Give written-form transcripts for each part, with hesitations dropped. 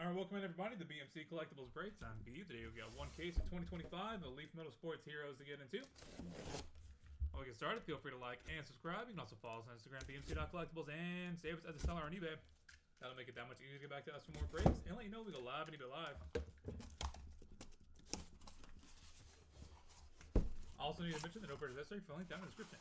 Alright, welcome in everybody to BMC Collectibles Breaks. I'm B. Today we got one case of 2025 Elite Metal Sports Heroes to get into. While we get started, feel free to like and subscribe. You can also follow us on Instagram, bmc.collectibles, and save us as a seller on eBay. That'll make it that much easier to get back to us for more breaks and let you know we go live and eBay live. I also need to mention that no purchase necessary for the link down in the description.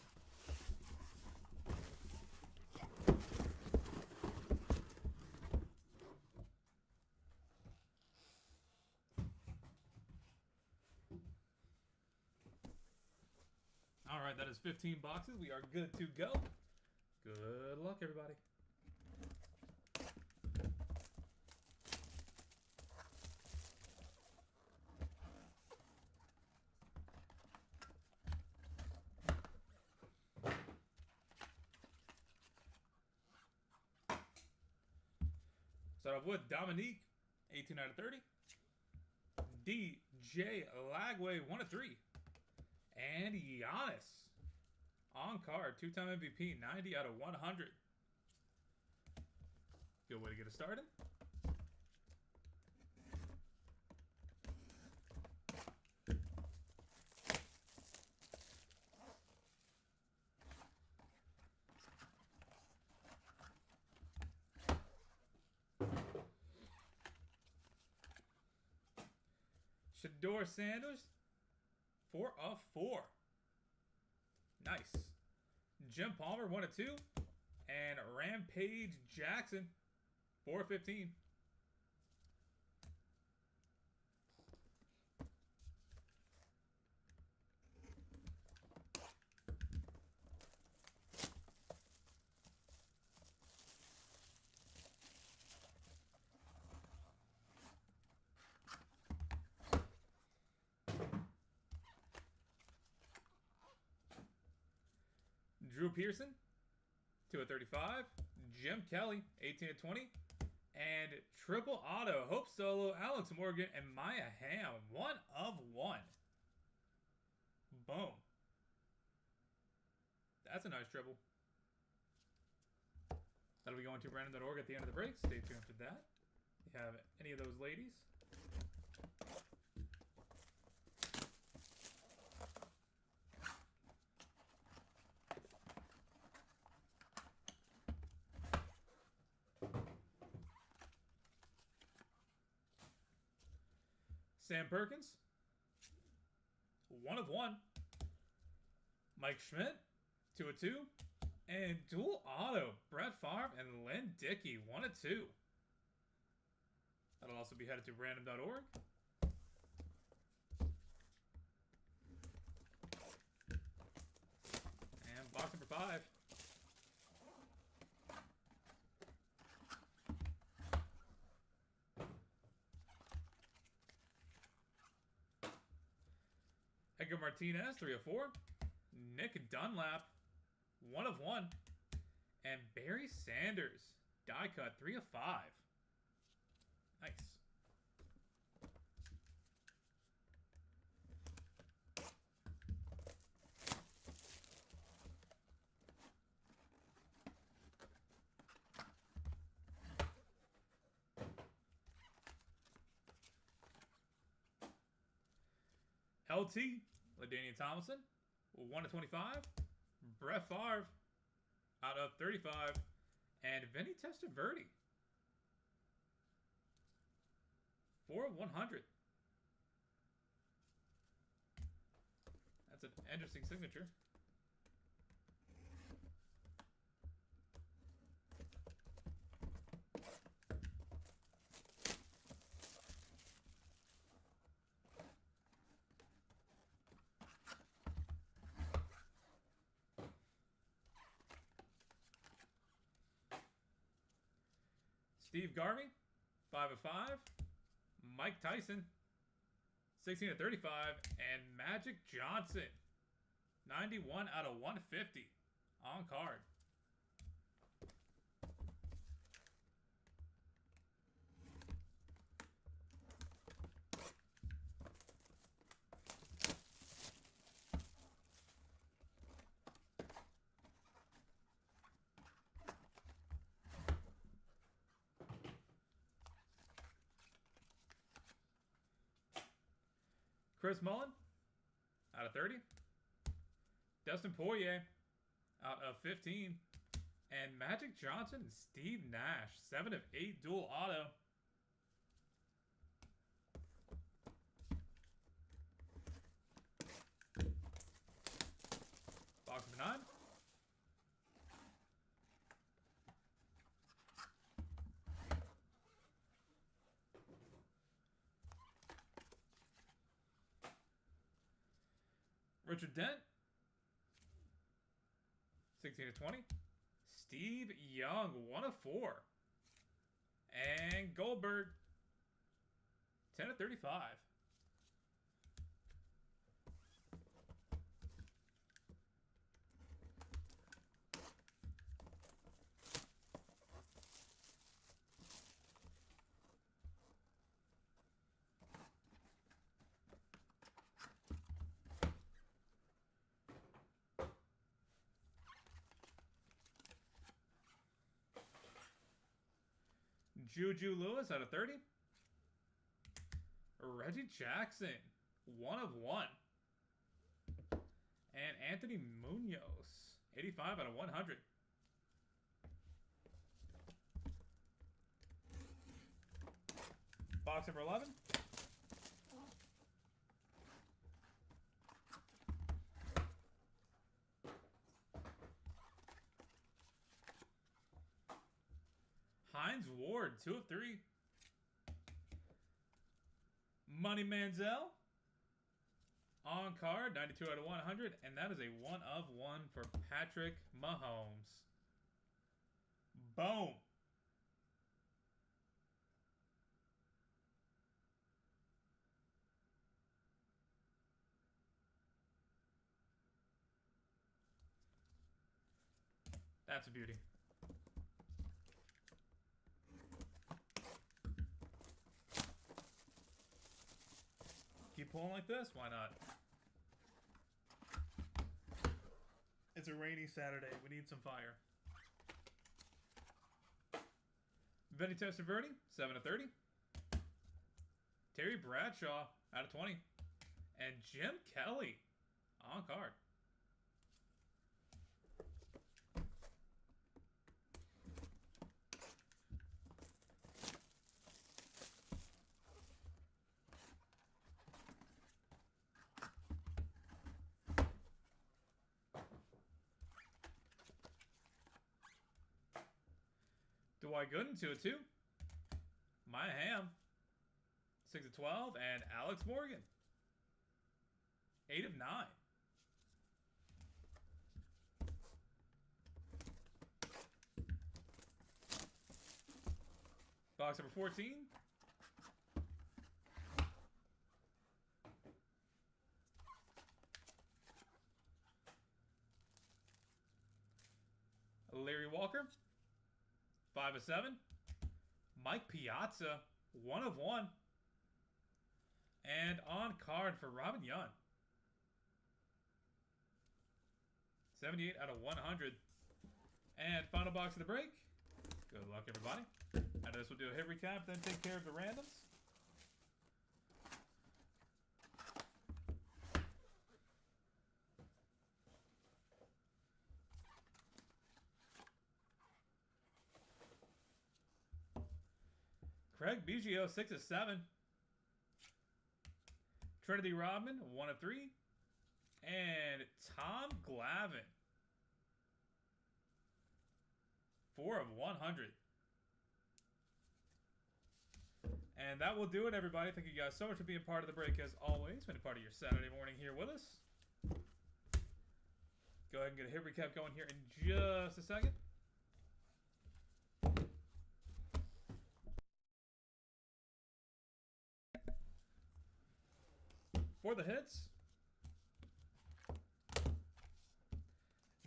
Alright, that is 15 boxes. We are good to go. Good luck, everybody. Start off with Dominique, 18 out of 30. DJ Lagway, 1 of 3. And Giannis, on card, 2-time MVP, 90 out of 100. Good way to get us started. Shador Sanders, 4 of 4. Nice. Jim Palmer, 1 of 2. And Rampage Jackson, 4 of 15. Drew Pearson, 2 of 35. Jim Kelly, 18 of 20. And triple auto, Hope Solo, Alex Morgan, and Maya Hamm, 1 of 1. Boom. That's a nice triple. That'll be going to random.org at the end of the break. Stay tuned for that. If you have any of those ladies. Sam Perkins, 1 of 1. Mike Schmidt, 2 of 2. And dual auto, Brett Favre and Lynn Dickey, 1 of 2. That'll also be headed to random.org. And box number 5. Edgar Martinez, 3 of 4. Nick Dunlap, 1 of 1. And Barry Sanders, die cut, 3 of 5. Nice. LT, LaDainian Tomlinson, 1 of 25. Brett Favre, out of 35. And Vinny Testaverde, 4 of 100. That's an interesting signature. Steve Garvey, 5 of 5. Mike Tyson, 16 of 35. And Magic Johnson, 91 out of 150. On card. Chris Mullen out of 30. Dustin Poirier out of 15. And Magic Johnson and Steve Nash, 7 of 8 dual auto. Box number 9. Richard Dent, 16 of 20. Steve Young, 1 of 4. And Goldberg, 10 of 35. Juju Lewis out of 30. Reggie Jackson, 1 of 1. And Anthony Munoz, 85 out of 100. Box number 11. Hines Ward, 2 of 3. Money Manziel on card, 92 out of 100. And that is a 1 of 1 for Patrick Mahomes. Boom. That's a beauty. Keep pulling like this? Why not? It's a rainy Saturday. We need some fire. Vinny Testaverde, 7 of 30. Terry Bradshaw, out of 20. And Jim Kelly, on card. Dwight Gooden, 2 of 2. Maya Hamm, 6 of 12. And Alex Morgan, 8 of 9. Box number 14. Larry Walker, 5 of 7. Mike Piazza, 1 of 1. And on card for Robin Young, 78 out of 100. And final box of the break. Good luck, everybody. After this, we'll do a hit recap, then take care of the randoms. Craig Biggio, 6 of 7. Trinity Rodman, 1 of 3. And Tom Glavine, 4 of 100. And that will do it, everybody. Thank you guys so much for being part of the break, as always. Been a part of your Saturday morning here with us. Go ahead and get a hit recap going here in just a second. For the hits,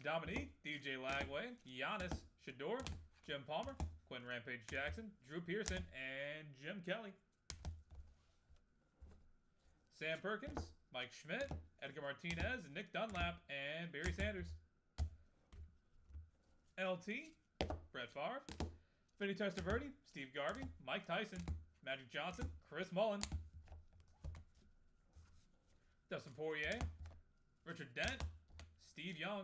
Dominique, DJ Lagway, Giannis, Shador, Jim Palmer, Quinn Rampage Jackson, Drew Pearson, and Jim Kelly. Sam Perkins, Mike Schmidt, Edgar Martinez, Nick Dunlap, and Barry Sanders. LT, Brett Favre, Vinny Testaverde, Steve Garvey, Mike Tyson, Magic Johnson, Chris Mullen. Dustin Poirier, Richard Dent, Steve Young,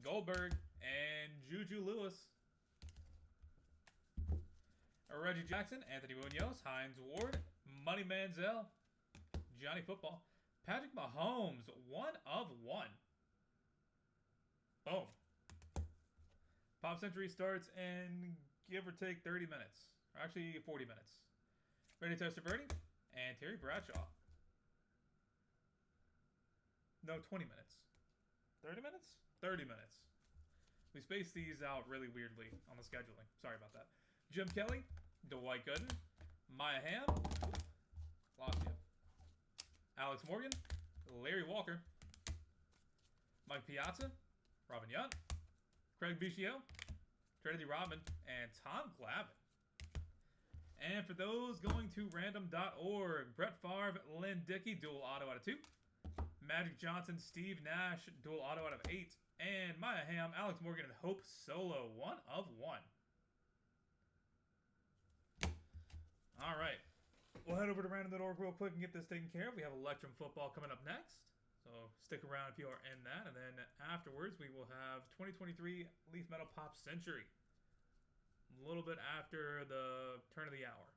Goldberg, and Juju Lewis. Reggie Jackson, Anthony Munoz, Hines Ward, Money Manziel, Johnny Football, Patrick Mahomes, 1 of 1. Boom. Pop Century starts in give or take 30 minutes. Or actually, 40 minutes. Randy Testaverde and Terry Bradshaw. No, 20 minutes. 30 minutes? 30 minutes. We spaced these out really weirdly on the scheduling. Sorry about that. Jim Kelly, Dwight Gooden, Maya Hamm, lost you. Alex Morgan, Larry Walker, Mike Piazza, Robin Yount, Craig Biggio, Trinity Rodman, and Tom Glavine. And for those going to random.org, Brett Favre, Lynn Dickey, dual auto out of 2. Magic Johnson, Steve Nash, dual auto out of 8. And Maya Hamm, Alex Morgan, and Hope Solo, 1 of 1. All right. We'll head over to random.org real quick and get this taken care of. We have Electrum football coming up next. So stick around if you are in that. And then afterwards, we will have 2023 Leaf Metal Pop Century. A little bit after the turn of the hour.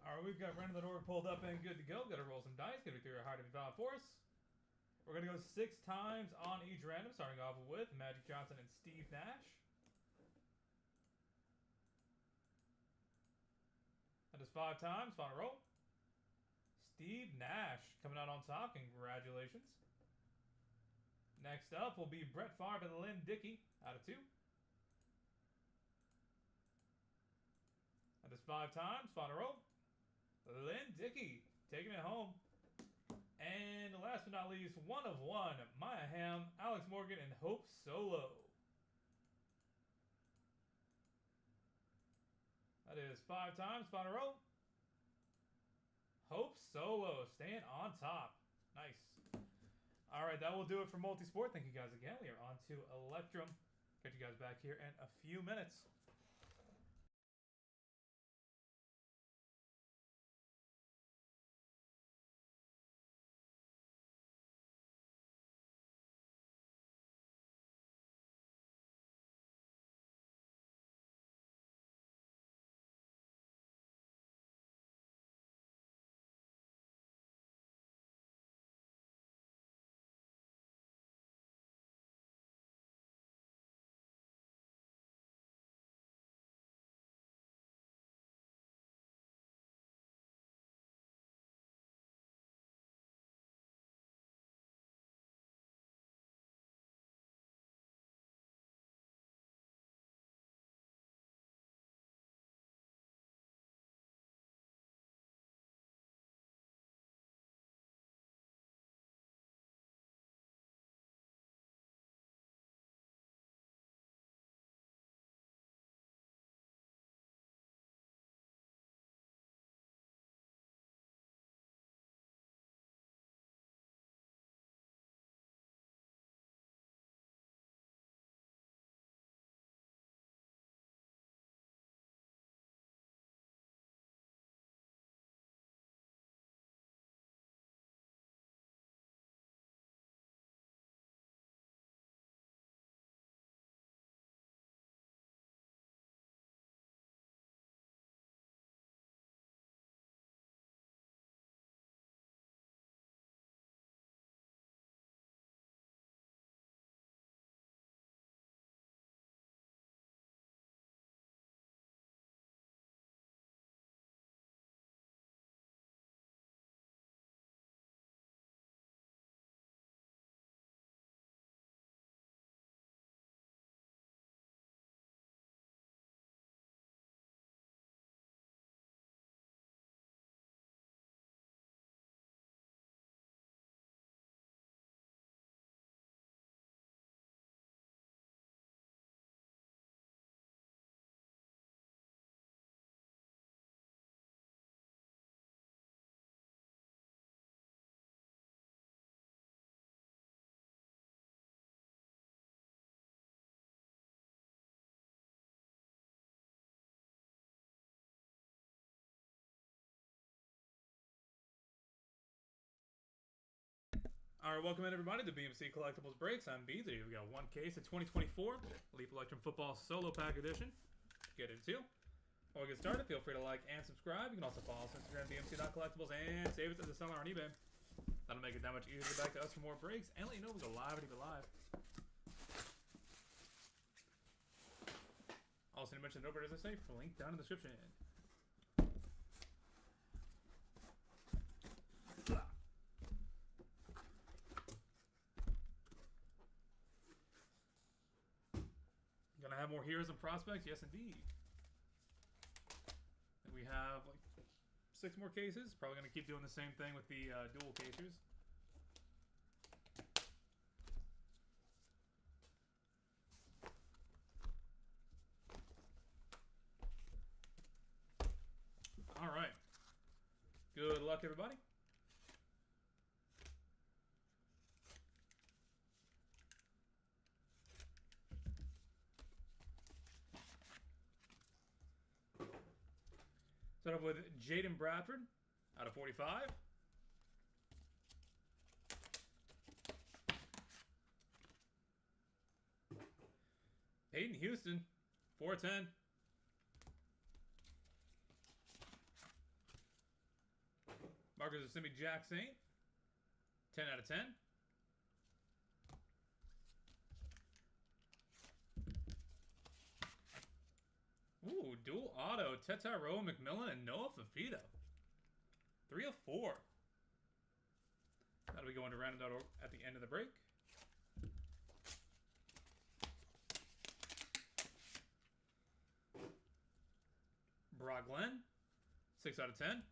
All right, we've got random.org pulled up and good to go. Got to roll some dice. Got to be through a hard to be found for us. We're going to go 6 times on each random, starting off with Magic Johnson and Steve Nash. That is 5 times. Final roll. Steve Nash coming out on top. Congratulations. Next up will be Brett Favre and Lynn Dickey out of 2. That is 5 times. Final roll. Lynn Dickey taking it home. And last but not least, 1 of 1, Maya Hamm, Alex Morgan, and Hope Solo. That is 5 times. Final roll. Hope Solo staying on top. Nice. All right, that will do it for Multisport. Thank you guys again. We are on to Electrum. Catch you guys back here in a few minutes. All right, welcome in everybody to BMC Collectibles Breaks. I'm B. Today we got one case of 2024 Leap Electrum Football Solo Pack Edition. Get into. Before we get started, feel free to like and subscribe. You can also follow us on Instagram, BMC.collectibles, and save it as a seller on eBay. That'll make it that much easier to get back to us for more breaks and let you know we go live and even live. Also, to mention over as I say, for link down in the description. Gonna have more heroes and prospects? Yes, indeed. And we have like 6 more cases. Probably gonna keep doing the same thing with the dual cases. All right. Good luck, everybody. Start off with Jaden Bradford out of 45. Peyton Houston, 410. Marcus Assimi Jack Saint, 10 out of 10. Ooh, dual auto, Tetaro McMillan and Noah Fafita. 3 of 4. That'll be going to round out at the end of the break. Brock Glenn, 6 out of 10.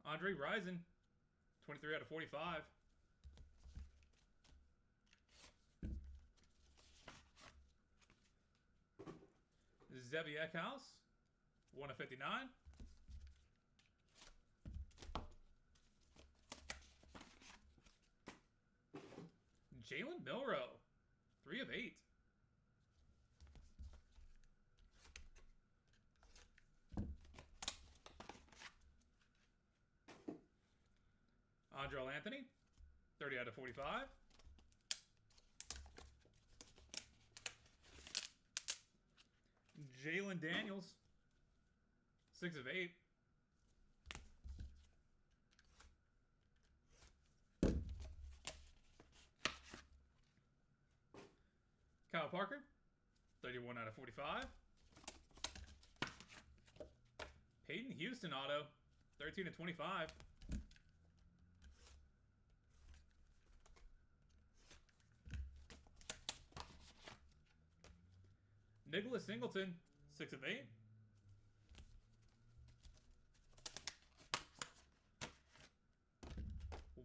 Andre Rison, 23 out of 45. Zevi Eckhouse, 1 of 59. Jalen Milroe, 3 of 8. Andrel Anthony, 30 out of 45. Jalen Daniels, 6 of 8. Kyle Parker, 31 out of 45. Peyton Houston auto, 13 of 25. Nicholas Singleton, 6 of 8.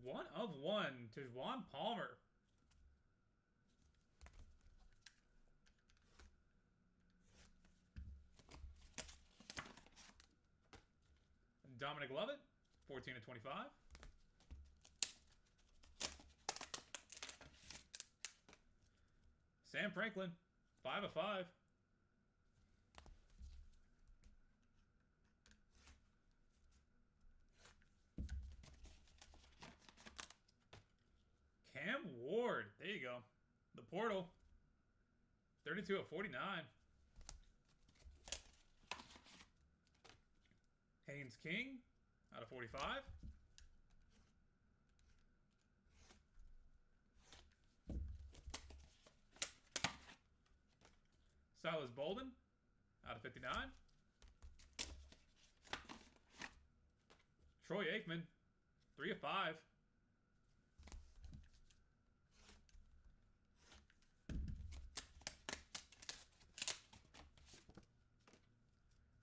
One of 1 to Juan Palmer. Dominic Lovett, 14 of 25. Sam Franklin, 5 of 5. Cam Ward, there you go. The Portal, 32 of 49. Haynes King, out of 45. Silas Bolden, out of 59. Troy Aikman, 3 of 5.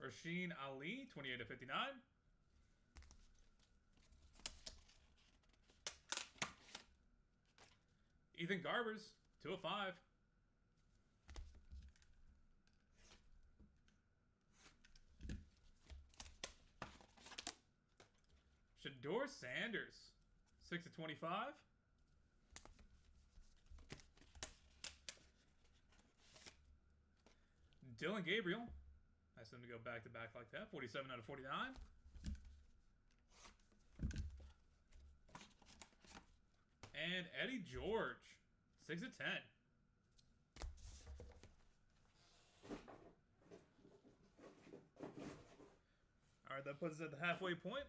Rasheen Ali, 28 of 59. Ethan Garbers, 2 of 5. Shador Sanders, 6 of 25. Dylan Gabriel, Nice of them to go back to back like that. 47 out of 49. And Eddie George, 6 of 10. All right, that puts us at the halfway point.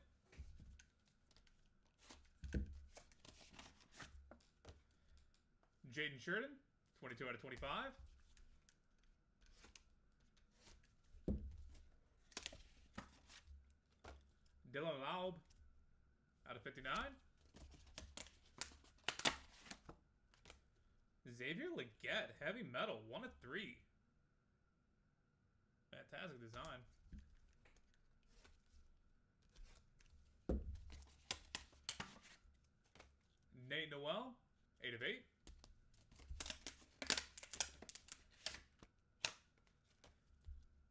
Jaden Sheridan, 22 out of 25. Dylan Laub, out of 59. Xavier Leggett, heavy metal, 1 of 3. Fantastic design. Nate Noel, 8 of 8.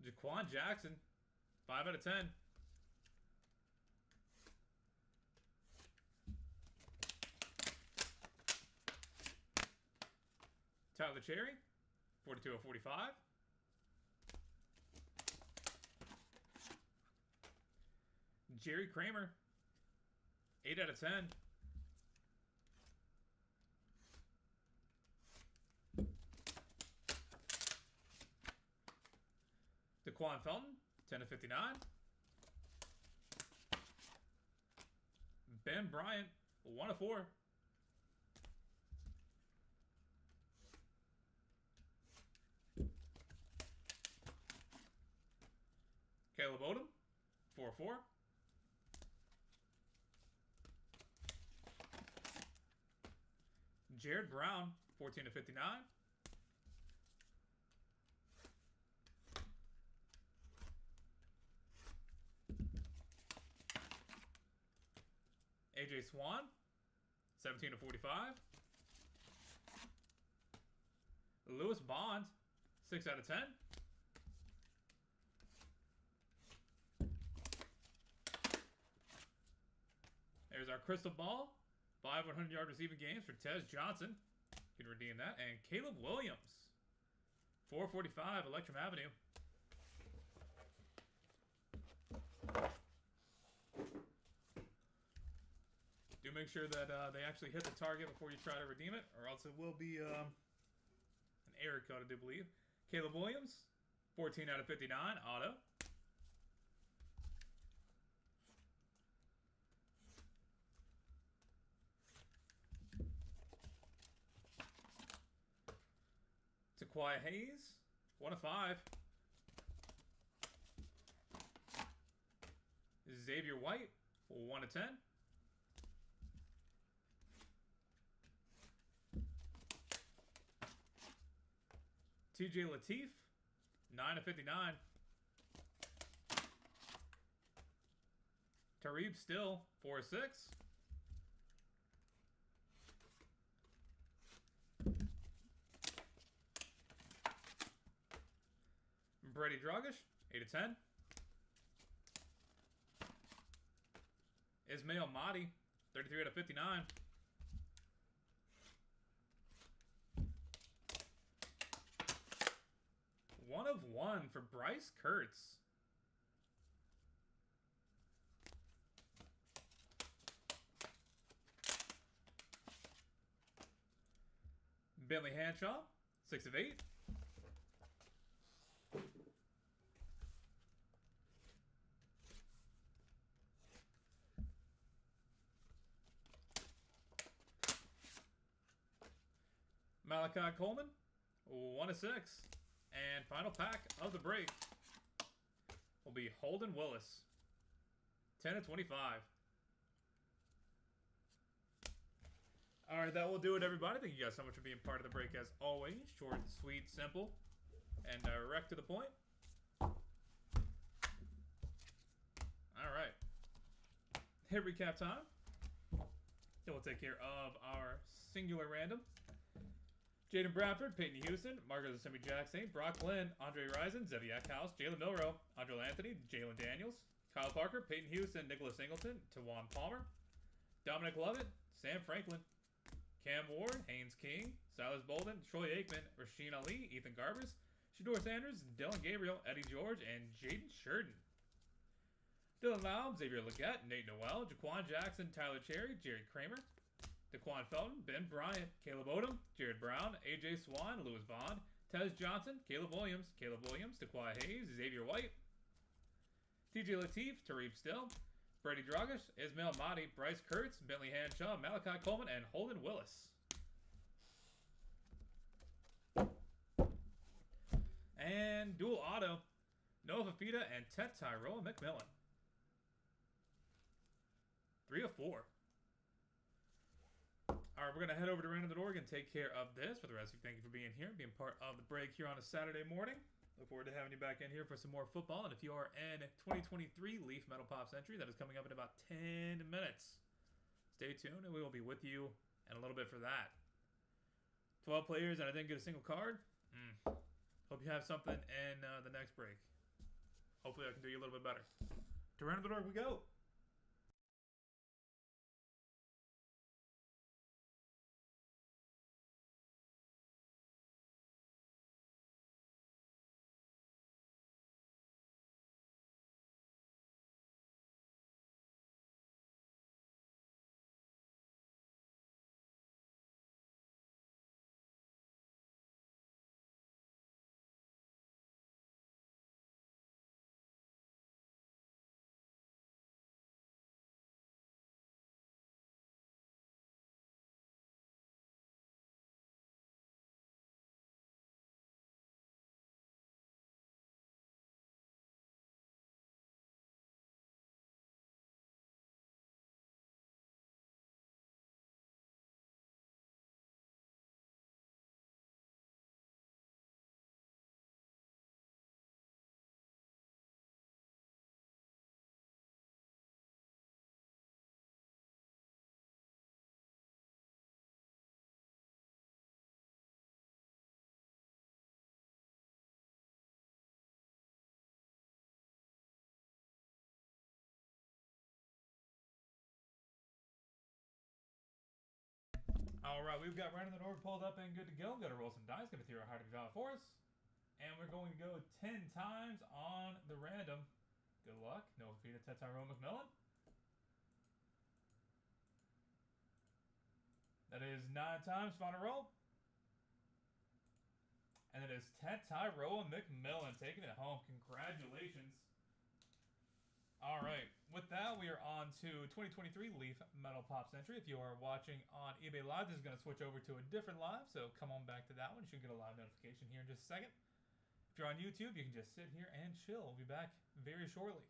Jaquan Jackson, 5 out of 10. Tyler Cherry, 42 of 45. Jerry Kramer, 8 out of 10. Daquan Felton, 10 of 59. Ben Bryant, 1 of 4. Caleb Odom, 4 of 4. Jared Brown, 14 of 59. AJ Swan, 17 of 45. Lewis Bond, 6 out of 10. There's our crystal ball. 5 100-yard receiving games for Tez Johnson. You can redeem that. And Caleb Williams, 445 Electrum Avenue. Do make sure that they actually hit the target before you try to redeem it, or else it will be an error code, I do believe. Caleb Williams, 14 out of 59, auto. Taquai Hayes, 1 of 5. Xavier White, 1 of 10. TJ Lateef, 9 of 59. Tareeb Still, 4 of 6. Brady Dragish, 8 of 10. Ismail Mahdi, 33 out of 59. One of 1 for Bryce Kurtz. Bentley Hanshaw, 6 of 8. Malachi Coleman, 1 of 6. And final pack of the break will be Holden Willis, 10 of 25. All right, that will do it, everybody. Thank you guys so much for being part of the break, as always. Short, sweet, simple, and direct to the point. All right. Hit recap time. Then we'll take care of our singular random. Jaden Bradford, Peyton Houston, Marcus Assemi Jackson, Brock Lynn, Andre Rison, Zeviak House, Jalen Milrow, Andre Anthony, Jalen Daniels, Kyle Parker, Peyton Houston, Nicholas Singleton, Tawan Palmer, Dominic Lovett, Sam Franklin, Cam Ward, Haynes King, Silas Bolden, Troy Aikman, Rasheen Ali, Ethan Garbers, Shador Sanders, Dylan Gabriel, Eddie George, and Jaden Sheridan. Dylan Laub, Xavier Legette, Nate Noel, Jaquan Jackson, Tyler Cherry, Jared Kramer, Daquan Felton, Ben Bryant, Caleb Odom, Jared Brown, AJ Swan, Lewis Bond, Tez Johnson, Caleb Williams, Daquan Hayes, Xavier White, TJ Lateef, Tareeb Still, Brady Dragish, Ismail Mahdi, Bryce Kurtz, Bentley Hanshaw, Malachi Coleman, and Holden Willis. And dual auto, Noah Fafita and Tet Tyrone McMillan. 3 of 4. Alright, we're going to head over to random.org and take care of this. For the rest of you, thank you for being here, being part of the break here on a Saturday morning. Look forward to having you back in here for some more football. And if you are in 2023 Leaf Metal Pops entry, that is coming up in about 10 minutes. Stay tuned, and we will be with you in a little bit for that. 12 players, and I didn't get a single card. Hope you have something in the next break. Hopefully I can do you a little bit better. To random.org we go. Alright, we've got random.org pulled up and good to go. Got to roll some dice, going to throw a hard draw for us. And we're going to go 10 times on the random. Good luck. No feed to Tyrone McMillan. That is 9 times. Final roll. And it is Tyrone McMillan taking it home. Congratulations. Alright, with that, we are on to 2023 Leaf Metal Pops entry. If you are watching on eBay Live, this is going to switch over to a different live, so come on back to that one. You should get a live notification here in just a second. If you're on YouTube, you can just sit here and chill. We'll be back very shortly.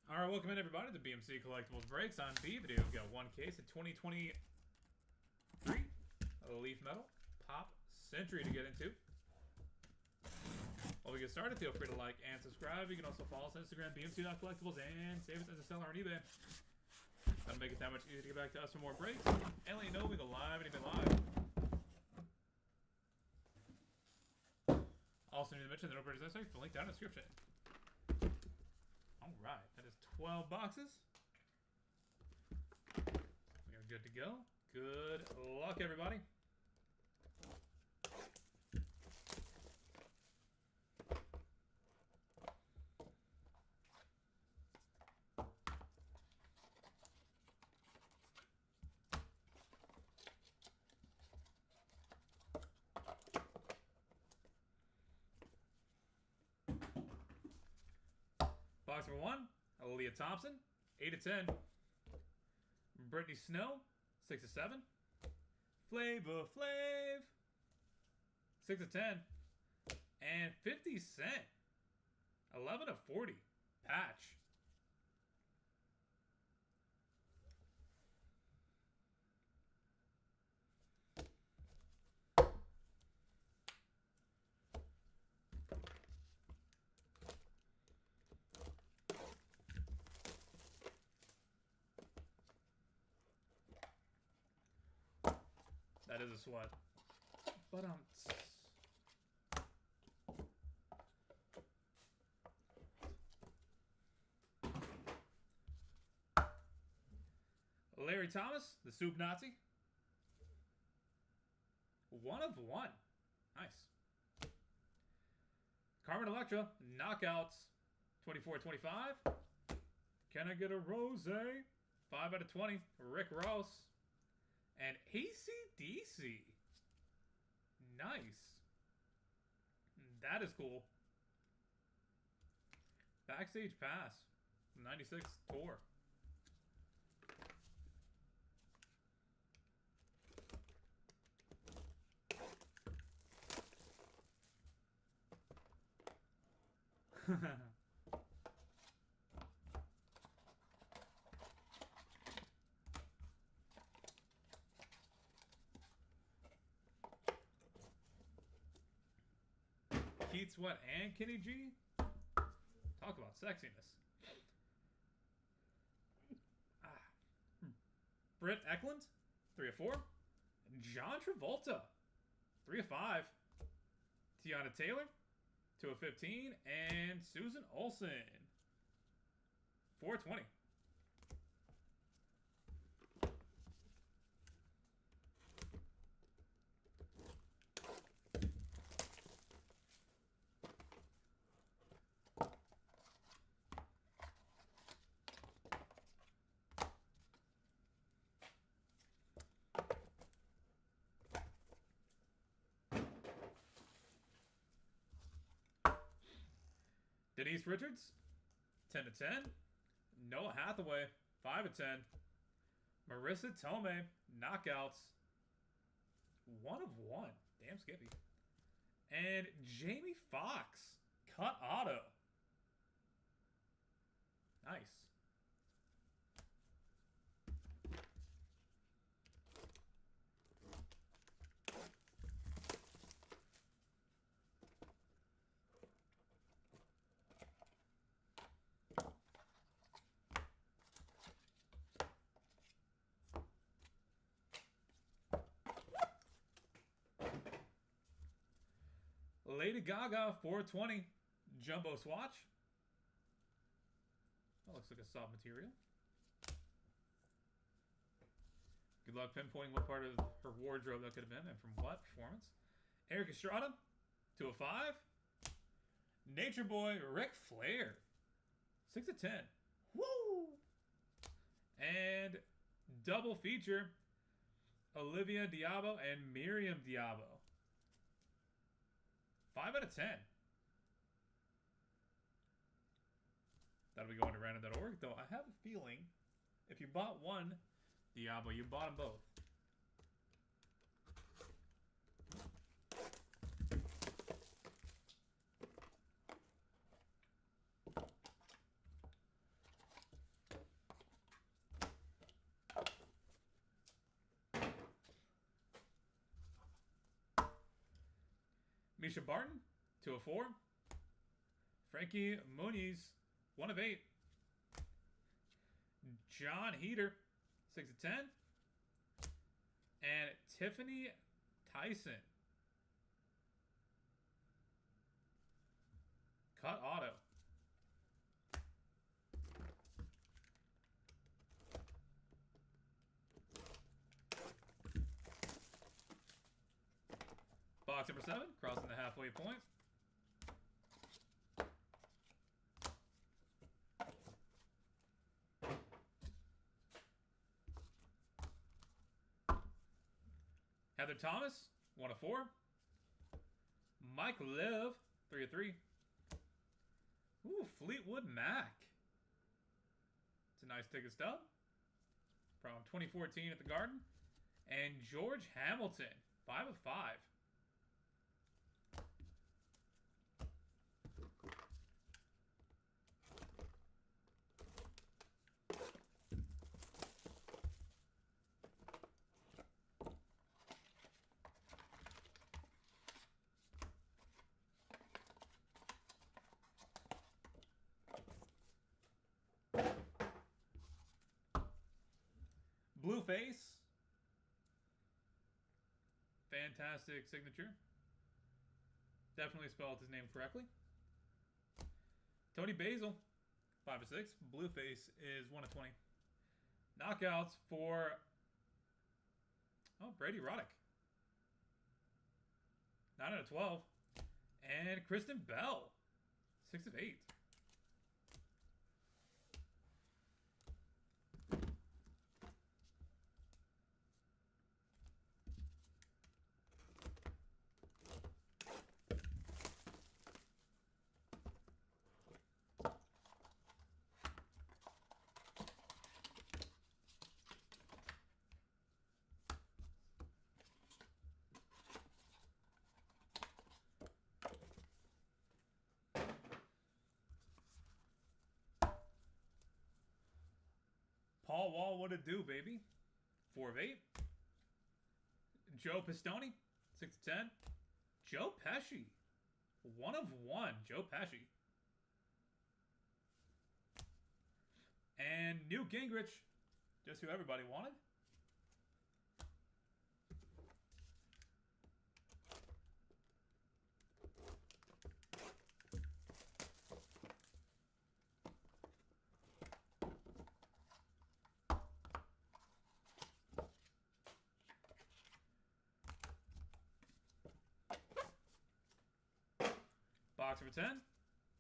All right, welcome in everybody to BMC Collectibles Breaks on B video. We've got one case of 2023 Leaf Metal Pop Century to get into. While we get started, feel free to like and subscribe. You can also follow us on Instagram, BMC.collectibles, and save us as a seller on eBay. That'll make it that much easier to get back to us for more breaks. And let you know we go live and even live. Also need to mention that no purchase necessary. The link down in the description. All right, that is 12 boxes. We are good to go. Good luck, everybody. Box number 1, Aaliyah Thompson, 8/10. Brittany Snow, 6/7. Flavor Flav, 6/10. And 50 Cent, 11/40. Patch. That is a sweat. But Larry Thomas, the Soup Nazi. 1/1. Nice. Carmen Electra, knockouts. 24/25. Can I get a rose? 5/20. Rick Ross. And AC/DC. Nice. That is cool. Backstage Pass. 96 tour. Keith Sweat and Kenny G. Talk about sexiness. Britt Eklund, 3/4. John Travolta, 3/5. Tiana Taylor, 2/15. And Susan Olsen, 4/20. Denise Richards, 10/10. Noah Hathaway, 5/10. Marissa Tomei, knockouts. 1/1. Damn Skippy. And Jamie Foxx, cut auto. Nice. Lady Gaga, 4/20. Jumbo swatch. That looks like a soft material. Good luck pinpointing what part of her wardrobe that could have been and from what performance. Eric Estrada, 2/5. Nature Boy, Ric Flair, 6/10. Woo! And double feature, Olivia Diabo and Miriam Diabo. 5/10. That'll be going to random.org, though I have a feeling if you bought one Diablo, you bought them both. Misha Barton, 2 of 4. Frankie Muniz, 1 of 8. John Heater, 6 of 10. And Tiffany Tyson. Cut auto. Box number 7, crossing the halfway point. Heather Thomas, 1 of 4. Mike Liv, 3 of 3. Ooh, Fleetwood Mac. It's a nice ticket stub from 2014 at the Garden. And George Hamilton, 5 of 5. Blue face. Fantastic signature. Definitely spelled his name correctly. Tony Basil, 5 of 6. Blue face is 1 of 20. Knockouts for Brady Roddick, 9 out of 12. And Kristen Bell, 6 of 8. Paul Wall, what it do, baby? 4 of 8. Joe Pistone, 6 of 10. Joe Pesci, 1 of 1. Joe Pesci. And Newt Gingrich, just who everybody wanted. Box number 10.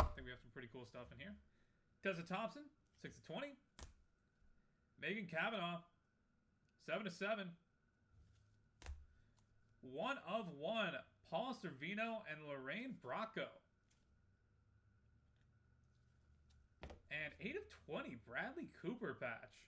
I think we have some pretty cool stuff in here. Tessa Thompson, 6 of 20. Megan Cavanaugh, 7 of 7. 1 of 1. Paul Servino and Lorraine Bracco. And 8 of 20. Bradley Cooper patch.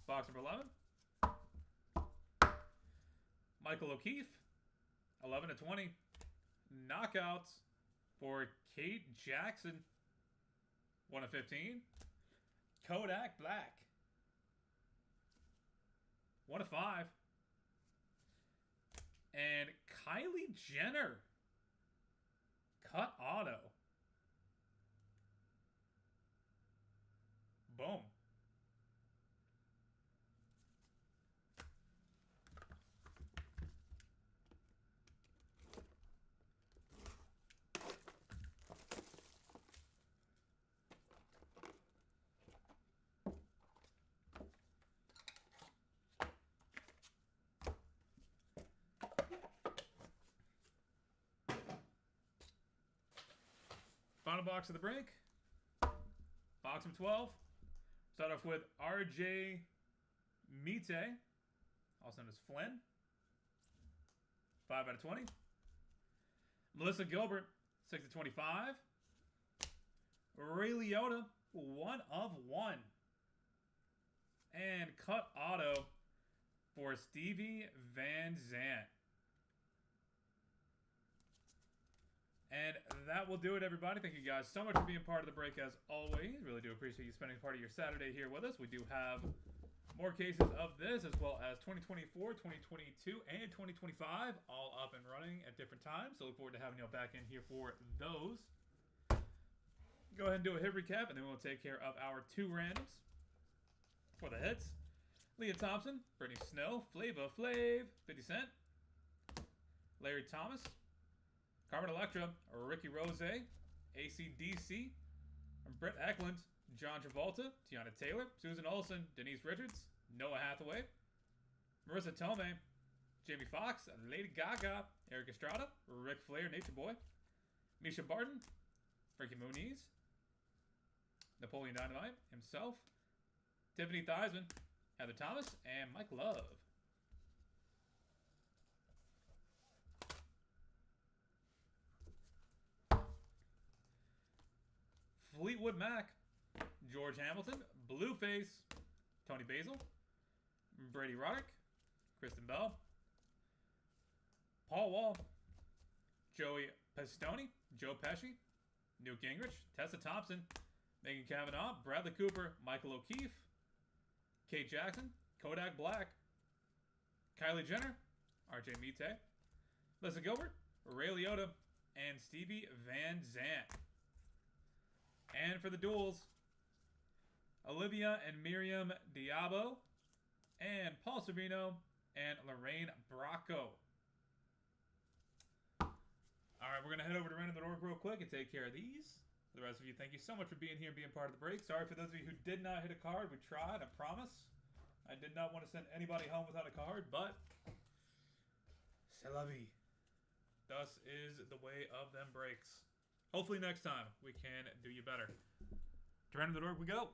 Box number 11. Michael O'Keefe, 11 of 20. Knockouts for Kate Jackson, 1 of 15. Kodak Black, 1 of 5. And Kylie Jenner, cut auto. Boom. Final box of the break. Box number 12. Start off with RJ Mite, also known as Flynn. 5 out of 20. Melissa Gilbert, 6 of 25. Ray Liotta, 1/1. And cut auto for Stevie Van Zandt. And that will do it, everybody. Thank you guys so much for being part of the break, as always. Really do appreciate you spending part of your Saturday here with us. We do have more cases of this, as well as 2024, 2022, and 2025, all up and running at different times. So look forward to having you all back in here for those. Go ahead and do a hit recap, and then we'll take care of our 2 randoms. For the hits, Leah Thompson, Brittany Snow, Flava Flav, 50 Cent, Larry Thomas, Carmen Electra, Ricky Rose, AC/DC, Brett Eklund, John Travolta, Tiana Taylor, Susan Olsen, Denise Richards, Noah Hathaway, Marissa Tomei, Jamie Foxx, Lady Gaga, Eric Estrada, Ric Flair, Nature Boy, Misha Barton, Frankie Muniz, Napoleon Dynamite himself, Tiffany Theismann, Heather Thomas, and Mike Love. Fleetwood Mac, George Hamilton, Blueface, Tony Basil, Brady Roddick, Kristen Bell, Paul Wall, Joey Pistone, Joe Pesci, Newt Gingrich, Tessa Thompson, Megan Cavanaugh, Bradley Cooper, Michael O'Keefe, Kate Jackson, Kodak Black, Kylie Jenner, RJ Mite, Lisa Gilbert, Ray Liotta, and Stevie Van Zandt. And for the duels, Olivia and Miriam Diabo, and Paul Sorvino, and Lorraine Bracco. Alright, we're going to head over to random.org real quick and take care of these. For the rest of you, thank you so much for being here and being part of the break. Sorry for those of you who did not hit a card. We tried, I promise. I did not want to send anybody home without a card, but c'est la vie. Thus is the way of them breaks. Hopefully next time we can do you better. To random.org we go.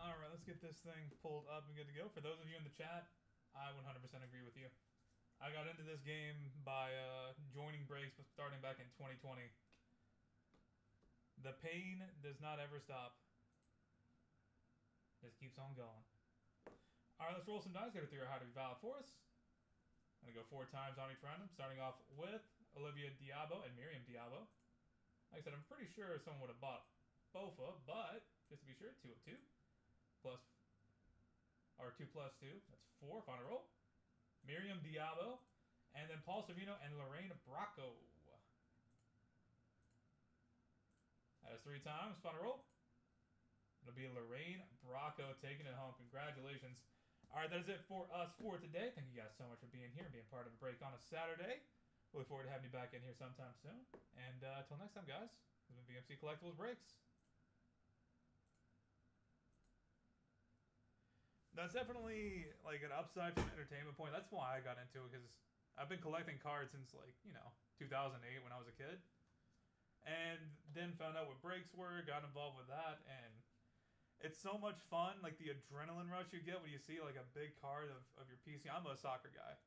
Alright, let's get this thing pulled up and good to go. For those of you in the chat, I 100% agree with you. I got into this game by joining breaks starting back in 2020. The pain does not ever stop. Just keeps on going. Alright, let's roll some dice. Get it through how to be valid for us. I'm going to go 4 times on each random, starting off with Olivia Diabo and Miriam Diabo. Like I said, I'm pretty sure someone would have bought Bofa, but just to be sure, 2 of 2. Plus, or 2 plus 2. That's 4. Final roll. Miriam Diabo, and then Paul Sorvino and Lorraine Bracco. That is 3 times. Final roll. It'll be Lorraine Bracco taking it home. Congratulations. All right, that is it for us for today. Thank you guys so much for being here and being part of the break on a Saturday. We look forward to having you back in here sometime soon. And until next time, guys, this has been BMC Collectibles Breaks. That's definitely like an upside from an entertainment point. That's why I got into it because I've been collecting cards since like 2008 when I was a kid, and then found out what breaks were. Got involved with that, and it's so much fun. Like the adrenaline rush you get when you see like a big card of your PC. I'm a soccer guy.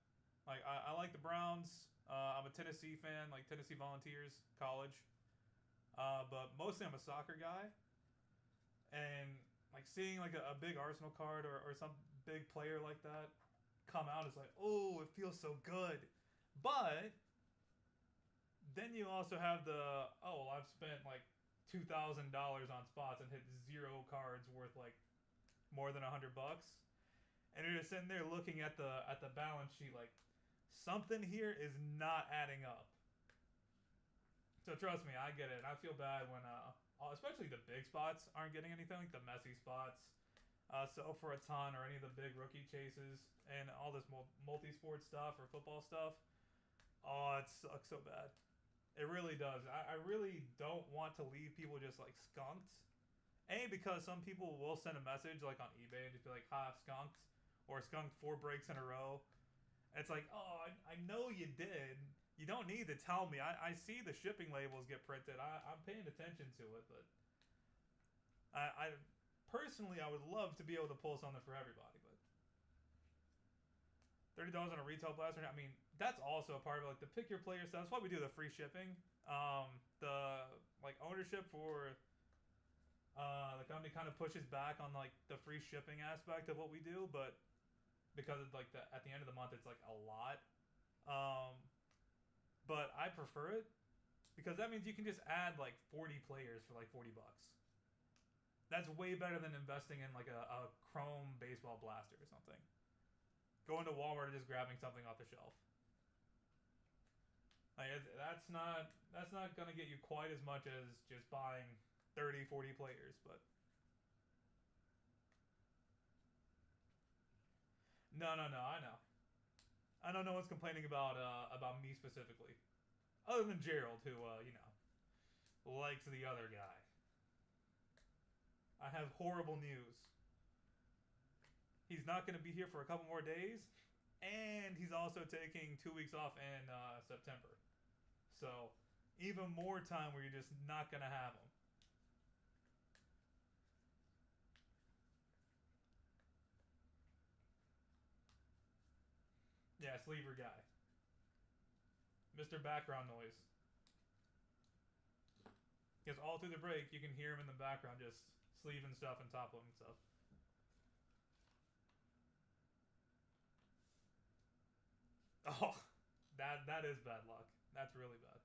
Like I like the Browns. I'm a Tennessee fan, like Tennessee Volunteers, college. But mostly I'm a soccer guy, and like seeing like a big Arsenal card or some big player like that come out is like, oh, it feels so good. But then you also have the, oh, well, I've spent like $2,000 on spots and hit 0 cards worth like more than $100, and you're just sitting there looking at the balance sheet like something here is not adding up. So trust me, I get it. I feel bad when, especially the big spots aren't getting anything, like the messy spots, sell for a ton, or any of the big rookie chases, and all this multi-sport stuff or football stuff. Oh, it sucks so bad. It really does. I really don't want to leave people just like skunked. A, because some people will send a message like on eBay and just be like, ha, skunked, or skunked 4 breaks in a row. And it's like, oh, I know you did. You don't need to tell me. I see the shipping labels get printed. I'm paying attention to it, but I personally I would love to be able to pull something for everybody. But $30 on a retail blaster. I mean, that's also a part of it, like the pick your player stuff. That's why we do the free shipping. The like ownership for the company kind of pushes back on like the free shipping aspect of what we do, but because it's like at the end of the month it's like a lot. But I prefer it because that means you can just add like 40 players for like $40. That's way better than investing in like a chrome baseball blaster or something. Going to Walmart and just grabbing something off the shelf. Like that's not gonna get you quite as much as just buying 30, 40 players, but no, I know. I know no one's complaining about me specifically, other than Gerald, who likes the other guy. I have horrible news. He's not going to be here for a couple more days, and he's also taking 2 weeks off in September. So even more time where you're just not going to have him. Yeah, sleeper guy. Mr. Background Noise. Because all through the break, you can hear him in the background just sleeving stuff and top loading stuff. Oh, that is bad luck. That's really bad.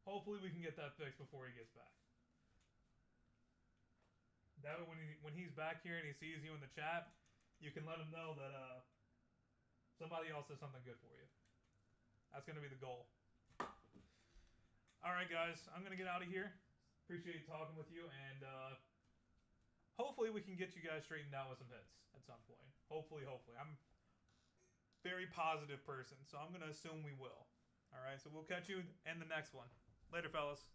Hopefully we can get that fixed before he gets back. That way when he's back here and he sees you in the chat, you can let him know that somebody else has something good for you. That's going to be the goal. All right, guys. I'm going to get out of here. Appreciate talking with you, and hopefully we can get you guys straightened out with some hits at some point. Hopefully. I'm a very positive person, so I'm going to assume we will. All right, so we'll catch you in the next one. Later, fellas.